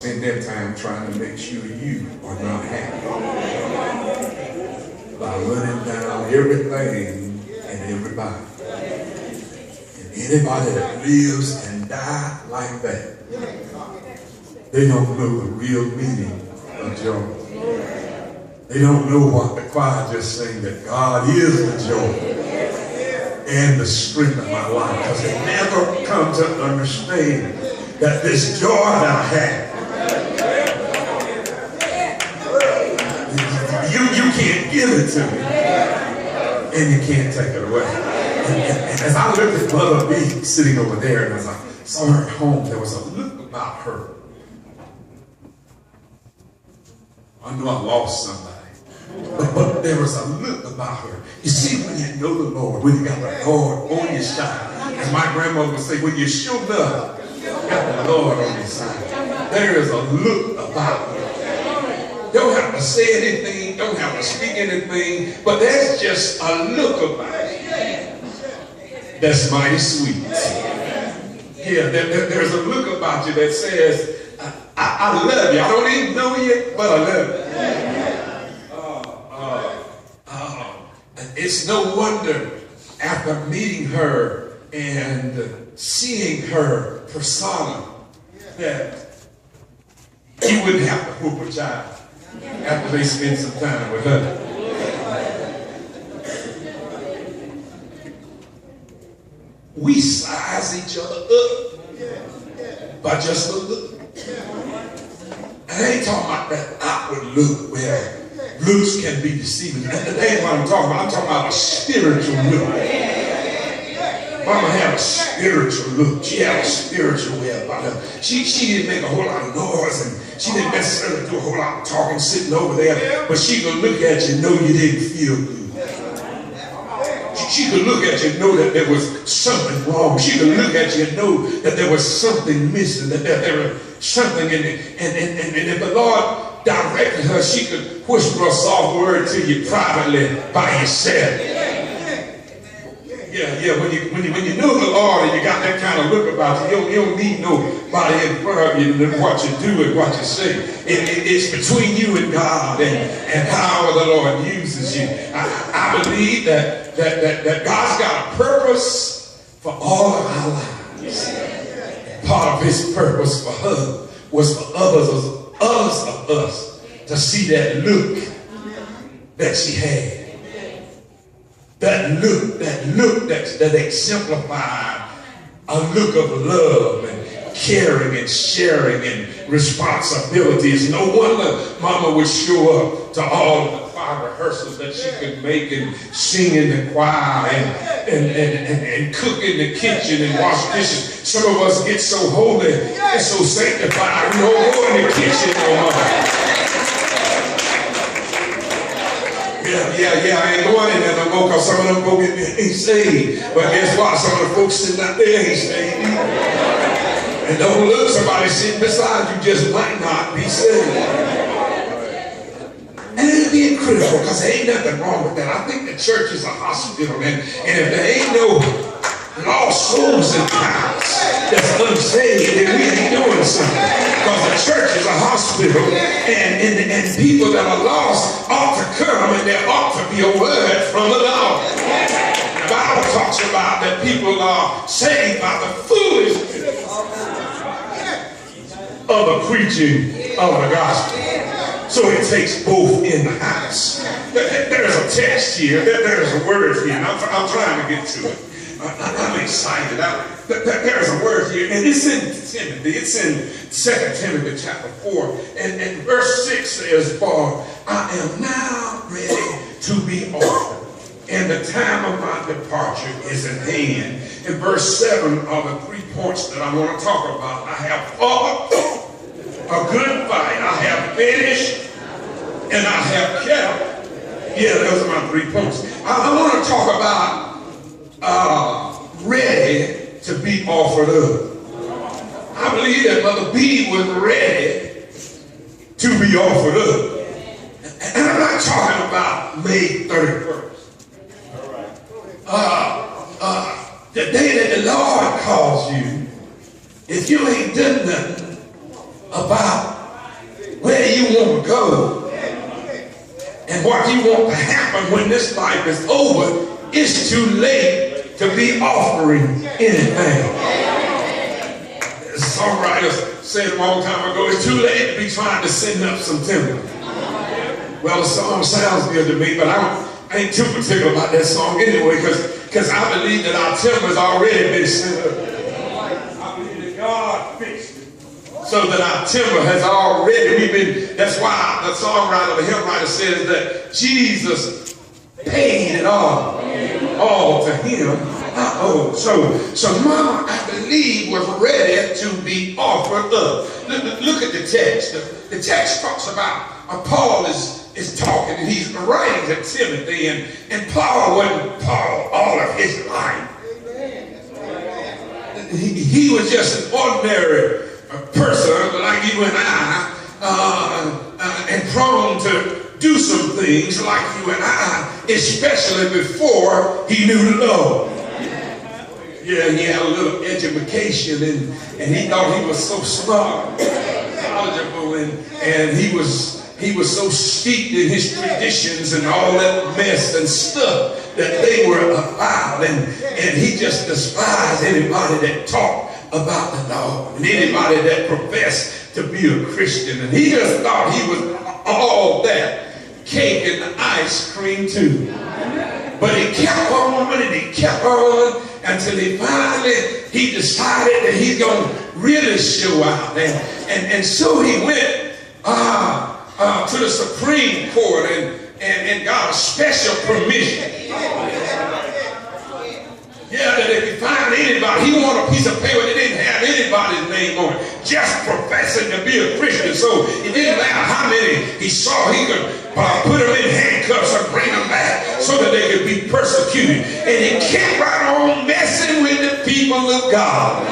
In that time trying to make sure you are not happy by running down everything and everybody. And anybody that lives and die like that, they don't know the real meaning of joy. They don't know what the choir just sang, that God is the joy and the strength of my life. Because they never come to understand that this joy that I have, you can't give it to me, and you can't take it away. And as I looked at Mother B sitting over there, and as I saw her at home, there was a look about her. I knew I lost somebody, but there was a look about her. You see, when you know the Lord, when you got the Lord on your side, as my grandmother would say, when you sure enough got the Lord on your side, there is a look about you. Don't have to say anything, don't have to speak anything, but there's just a look about it that's mighty sweet. Yeah, there's a look about you that says, I love you. I don't even know you, but I love you. It's no wonder after meeting her and seeing her persona that you wouldn't have to whoop a child after they spend some time with her. We size each other up by just a look. I ain't talking about that outward look where looks can be deceiving. That ain't what I'm talking about. I'm talking about a spiritual look. Mama had a spiritual look. She had a spiritual way about her. She didn't make a whole lot of noise, and she didn't necessarily do a whole lot of talking sitting over there, but she could look at you and know you didn't feel good. She could look at you and know that there was something wrong. She could look at you and know that there was something missing, that there was something in it. And if the Lord directed her, she could whisper a soft word to you privately by yourself. Yeah, when you know the Lord and you got that kind of look about you, you don't need nobody in front of you to what you do and what you say. It's between you and God and how the Lord uses you. I believe that God's got a purpose for all of our lives. Part of his purpose for her was for others of us to see that look that she had. That look that exemplified a look of love and caring and sharing and responsibilities. No wonder Mama would show up to all of the choir rehearsals that she could make and sing in the choir and cook in the kitchen and wash dishes. Some of us get so holy and so sanctified, we don't go in the kitchen no more. Yeah, I ain't going in there no more because some of them folks ain't saved. But guess what? Some of the folks sitting out there ain't saved either. And don't look, somebody sitting beside you just might not be saved. And it'll be critical because there ain't nothing wrong with that. I think the church is a hospital, and if there ain't no lost souls in the house that's unsaved, then we ain't doing something. Because the church is a hospital, and people that are lost ought to come, and there ought to be a word from the Lord. The Bible talks about that people are saved by the foolishness of the preaching of the gospel. So it takes both in the house. There's a text here, there's a word here, and I'm trying to get to it. I'm excited. There's a word here, and it's in Timothy. It's in 2 Timothy chapter 4. And verse 6 says, "For I am now ready to be offered, and the time of my departure is at hand." In verse 7 are the 3 points that I want to talk about. I have fought a good fight. I have finished, and I have kept. Yeah, those are my 3 points. I want to talk about ready to be offered up. I believe that Mother B was ready to be offered up. And I'm not talking about May 31st. The day that the Lord calls you, if you ain't done nothing, about where you want to go and what you want to happen when this life is over, it's too late to be offering anything. The songwriter said a long time ago, it's too late to be trying to send up some timber. Well, the song sounds good to me, but I ain't too particular about that song anyway, because I believe that our timber's already been sent up. I believe that God fixed it so that our timber has already that's why the songwriter, the hymn writer says that Jesus paid it all to him. So Mama, I believe, was ready to be offered up. Look at the text. The text talks about Paul is talking, and he's writing to Timothy, and Paul wasn't Paul all of his life. He was just an ordinary person like you and I, and prone to do some things like you and I, especially before he knew the Lord. Yeah, he had a little education, and he thought he was so smart, knowledgeable, and he was so steeped in his traditions and all that mess and stuff that they were about, and he just despised anybody that talked about the Lord and anybody that professed to be a Christian, and he just thought he was all that cake and the ice cream too. But he kept on and he kept on until he decided that he's going to really show out. And so he went to the Supreme Court and got a special permission. Yeah, that if he found anybody, he wanted a piece of paper that didn't have anybody's name on it, just professing to be a Christian. So it didn't matter how many he saw, he could put them in handcuffs and bring them back so that they could be persecuted. And he kept right on messing with the people of God.